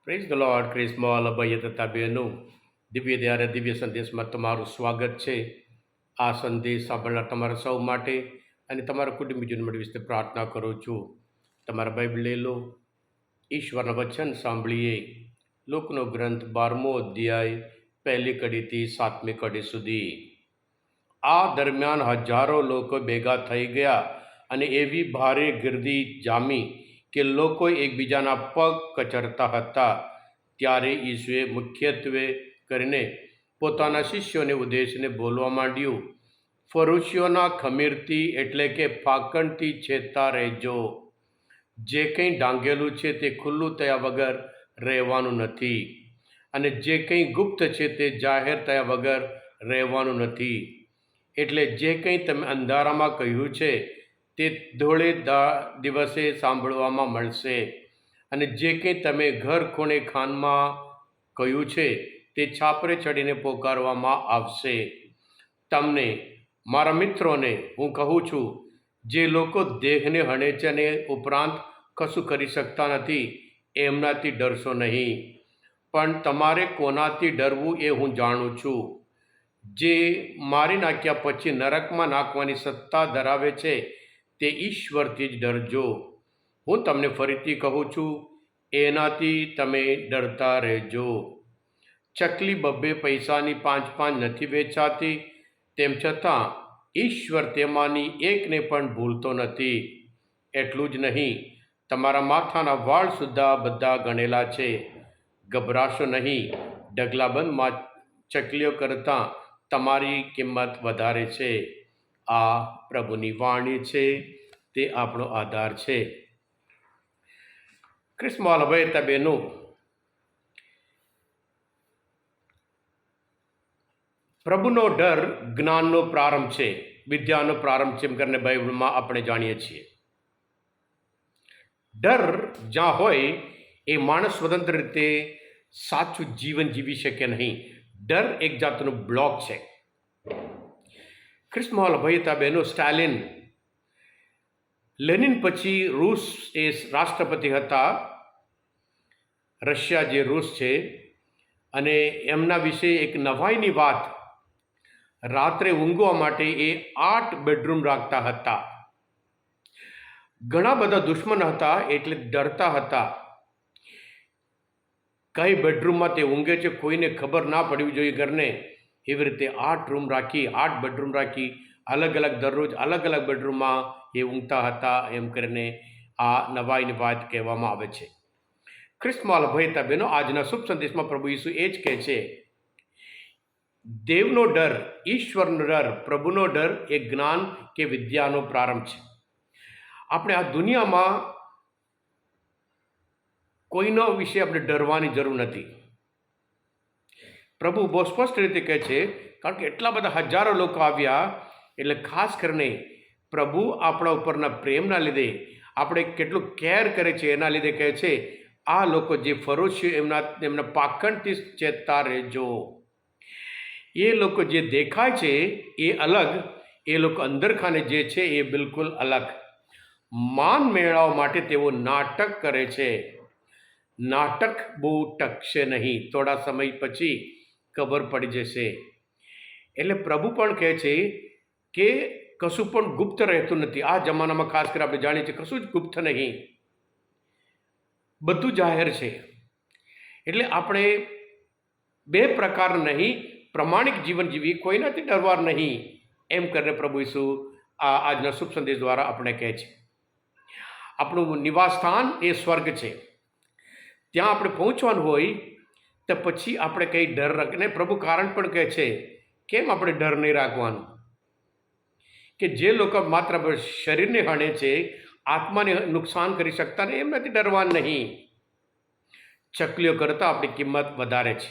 Praise the Lord. ક્રિસ્મોલ અભય તથા બહેનો, દિવ્ય ત્યારે દિવ્ય સંદેશમાં તમારું સ્વાગત છે. આ સંદેશ સાંભળનાર તમારા સૌ માટે અને તમારા કુટુંબીજનો માટે વિશે પ્રાર્થના કરું છું. તમારા બાઇબલ લઈ લો, ઈશ્વરના વચન સાંભળીએ. લોકનો ગ્રંથ 12મો અધ્યાય 1લી કડીથી 7મી કડી સુધી. આ દરમિયાન હજારો લોકો ભેગા થઈ ગયા અને એવી ભારે ગીર્દી જામી કે લોકો એકબીજાના પગ કચરતા હતા. ત્યારે ઈસુએ મુખ્યત્વે કરીને પોતાના શિષ્યોને ઉદ્દેશીને બોલવા માંડ્યું, ફરોશીઓના ખમીરથી એટલે કે ફાકણથી ચેતતા રહેજો. જે કંઈ ઢાંકેલું છે તે ખુલ્લું થયા વગર રહેવાનું નથી, અને જે કંઈ ગુપ્ત છે તે જાહેર થયા વગર રહેવાનું નથી. એટલે જે કંઈ તમે અંધારામાં કહ્યું છે તે ધોળે દિવસે સાંભળવામાં મળશે, અને જે કંઈ તમે ઘર ખૂણે ખાનમાં કહ્યું છે તે છાપરે ચડીને પોકારવામાં આવશે. તમને મારા મિત્રોને હું કહું છું, જે લોકો દેહને હણે છે અને ઉપરાંત કશું કરી શકતા નથી, એમનાથી ડરશો નહીં. પણ તમારે કોનાથી ડરવું એ હું જાણું છું. જે મારી નાખ્યા પછી નરકમાં નાખવાની સત્તા ધરાવે છે તે ઈશ્વરથી જ ડરજો. હું તમને ફરીથી કહું છું, એનાથી તમે ડરતા રહેજો. ચકલી 2 પૈસાની 5 નથી વેચાતી, તેમ છતાં ઈશ્વર તેમાંની એકને પણ ભૂલતો નથી. એટલું જ નહીં, તમારા માથાના વાળ સુદ્ધા બધા ગણેલા છે. ગભરાશો નહીં, ઢગલાબંધમાં ચકલીઓ કરતાં તમારી કિંમત વધારે છે. આ પ્રભુની વાણી છે, તે આપણો આધાર છે. ક્રિસ્મોલ અભય બહેનો, પ્રભુનો ડર જ્ઞાનનો પ્રારંભ છે, વિદ્યાનો પ્રારંભ છે એમ કરીને બાઇબલમાં આપણે જાણીએ છીએ. ડર જ્યાં હોય એ માણસ સ્વતંત્ર રીતે સાચું જીવન જીવી શકે નહીં. ડર એક જાતનો બ્લોક છે. ક્રિસ્મોલ અભયતા બહેનો, સ્ટાલિન, લેનિન પછી રૂસ એ રાષ્ટ્રપતિ હતા, રશિયા જે રૂસ છે, અને એમના વિશે એક નવાઈની વાત, રાત્રે ઊંઘવા માટે એ 8 બેડરૂમ રાખતા હતા. ઘણા બધા દુશ્મન હતા એટલે ડરતા હતા. કઈ બેડરૂમમાં તે ઊંઘે છે કોઈને ખબર ના પડવી જોઈએ ઘરને. એવી રીતે 8 બેડરૂમ રાખી અલગ અલગ દરરોજ અલગ અલગ બેડરૂમમાં એ ઊંઘતા હતા એમ કરીને આ નવાઈની વાત કહેવામાં આવે છે. ક્રિસ્મોલ અભયતા બહેનો, આજના શુભ સંદેશમાં પ્રભુ ઈસુ એ જ કહે છે, દેવનો ડર, ઈશ્વરનો ડર, પ્રભુનો ડર એ જ્ઞાન કે વિદ્યાનો પ્રારંભ છે. આપણે આ દુનિયામાં કોઈનો વિશે આપણે ડરવાની જરૂર નથી. પ્રભુ બહુ સ્પષ્ટ રીતે કહે છે, કારણ કે એટલા બધા હજારો લોકો આવ્યા, એટલે ખાસ કરીને પ્રભુ આપણા ઉપરના પ્રેમના લીધે, આપણે કેટલું કેર કરે છે એના લીધે કહે છે, આ લોકો જે ફરોશી એમના પાખંડથી ચેતતા રહેજો. એ લોકો જે દેખાય છે એ અલગ, એ લોકો અંદરખાને જે છે એ બિલકુલ અલગ. માન મેળવવા માટે તેઓ નાટક કરે છે. નાટક બહુ ટકશે નહીં, થોડા સમય પછી ખબર પડી જશે. એટલે પ્રભુ પણ કહે છે કે કશું પણ ગુપ્ત રહેતું નથી. આ જમાનામાં ખાસ કરીને આપણે જાણીએ છીએ કશું જ ગુપ્ત નહીં, બધું જાહેર છે. એટલે આપણે 2 પ્રકાર નહીં, પ્રમાણિક જીવન જીવી, કોઈનાથી ડરવાર નહીં એમ કરીને પ્રભુ ઈસુ આજના શુભ સંદેશ દ્વારા આપણે કહે છે. આપણું નિવાસ સ્થાન એ સ્વર્ગ છે. ત્યાં આપણે પહોંચવાનું હોય તો પછી આપણે કંઈ ડર રાખીને, પ્રભુ કારણ પણ કહે છે કેમ આપણે ડર નહીં રાખવાનું. કે જે લોકો માત્ર શરીરને હણે છે, આત્માને નુકસાન કરી શકતા ને, એમનાથી ડરવાનું નહીં. ચકલીઓ કરતાં આપણી કિંમત વધારે છે.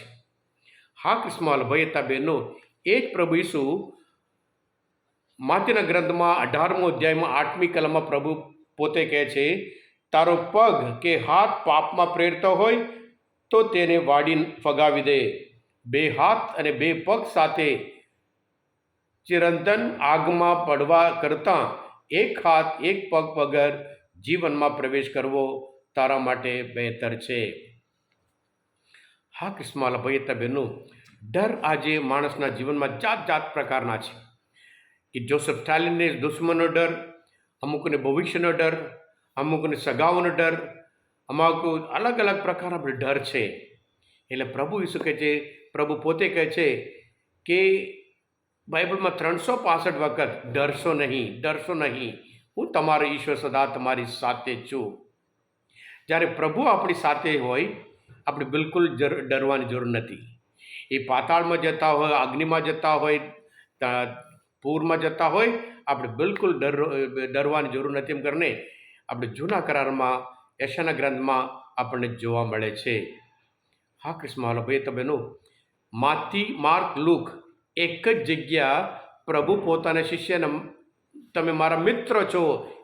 હા ક્રિસ્મોલ અભયતા બહેનો, એ જ પ્રભુ ઈસુ માથેના ગ્રંથમાં 18મો અધ્યાયમાં 8મી કલમમાં પ્રભુ પોતે કહે છે, તારો પગ કે હાથ પાપમાં પ્રેરતો હોય તો તેને વાડી ફગાવી દે. 2 હાથ અને 2 પગ સાથે ચિરંતન આગમાં પડવા કરતાં 1 હાથ 1 પગ વગર જીવનમાં પ્રવેશ કરવો તારા માટે બહેતર છે. હા કિસ્માલા ભાઈ હતા બહેનો, ડર આજે માણસના જીવનમાં જાત જાત પ્રકારના છે. કે જોસેફ સ્ટાલિનને દુશ્મનનો ડર, અમુકને ભવિષ્યનો ડર, અમુકને સગાઓનો ડર, અમુક અલગ અલગ પ્રકારના આપણે ડર છે. એટલે પ્રભુ ઈસુ કહે છે, પ્રભુ પોતે કહે છે કે બાઇબલમાં 365 વખત ડરશો નહીં, હું તમારો ઈશ્વર સદા તમારી સાથે છું. જ્યારે પ્રભુ આપણી સાથે હોય, આપણે બિલકુલ ડરવાની જરૂર નથી. એ પાતાળમાં જતા હોય, અગ્નિમાં જતા હોય, પૂરમાં જતા હોય, આપણે બિલકુલ ડરવાની જરૂર નથી. એમ કરીને આપણે જૂના કરારમાં યશાના ગ્રંથમાં આપણને જોવા મળે છે. હા કૃષ્ણ હાલો ભાઈ બહેનો, માર્ક, લુક એક જ જગ્યા પ્રભુ પોતાના શિષ્યને તમે મારા મિત્ર છો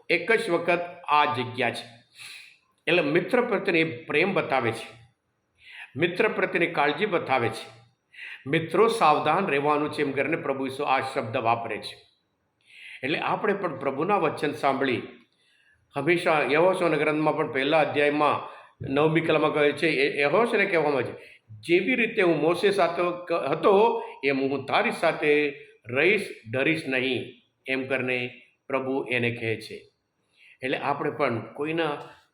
એક જ વખત આ જગ્યા છે. એટલે મિત્ર પ્રત્યેને પ્રેમ બતાવે છે, મિત્ર પ્રત્યેની કાળજી બતાવે છે. મિત્રો સાવધાન રહેવાનું છે એમ કરીને પ્રભુ ઈસુ આ શબ્દ વાપરે છે. એટલે આપણે પણ પ્રભુના વચન સાંભળી હંમેશા યહોશુઆના ગ્રંથમાં પણ પહેલા અધ્યાયમાં 9મી કલમમાં કહે છે, યહોશુઆને કહેવામાં છે, જેવી રીતે હું મોસે સાથે હતો એમ હું તારી સાથે રહીશ, ડરીશ નહીં, એમ કરીને પ્રભુ એને કહે છે. એટલે આપણે પણ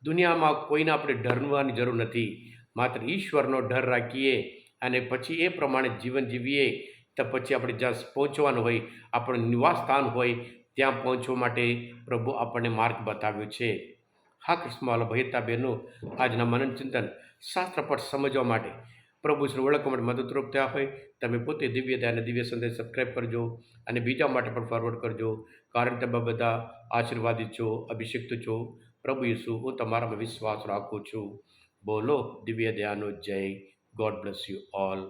દુનિયામાં કોઈના આપણે ડરવાની જરૂર નથી. માત્ર ઈશ્વરનો ડર રાખીએ અને પછી એ પ્રમાણે જીવન જીવીએ, તો પછી આપણે જ્યાં પહોંચવાનું હોય, આપણું નિવાસ સ્થાન હોય, ત્યાં પહોંચવા માટે પ્રભુ આપણને માર્ગ બતાવ્યો છે. હા કૃષ્ણવાલા ભાઈતા બહેનો, આજના મનન ચિંતન શાસ્ત્ર પર સમજવા માટે, પ્રભુ શ્રી ઓળખવા માટે મદદરૂપ થયા હોય, તમે પોતે દિવ્ય દયા અને દિવ્ય સંદેશ સબસ્ક્રાઈબ કરજો અને બીજા માટે પણ ફોરવર્ડ કરજો. કારણ તમે બધા આશીર્વાદિત છો, અભિષિક્ત છો. પ્રભુ ઈસુ, હું તમારામાં વિશ્વાસ રાખું છું. બોલો દિવ્ય દયાનો જય. God bless you all.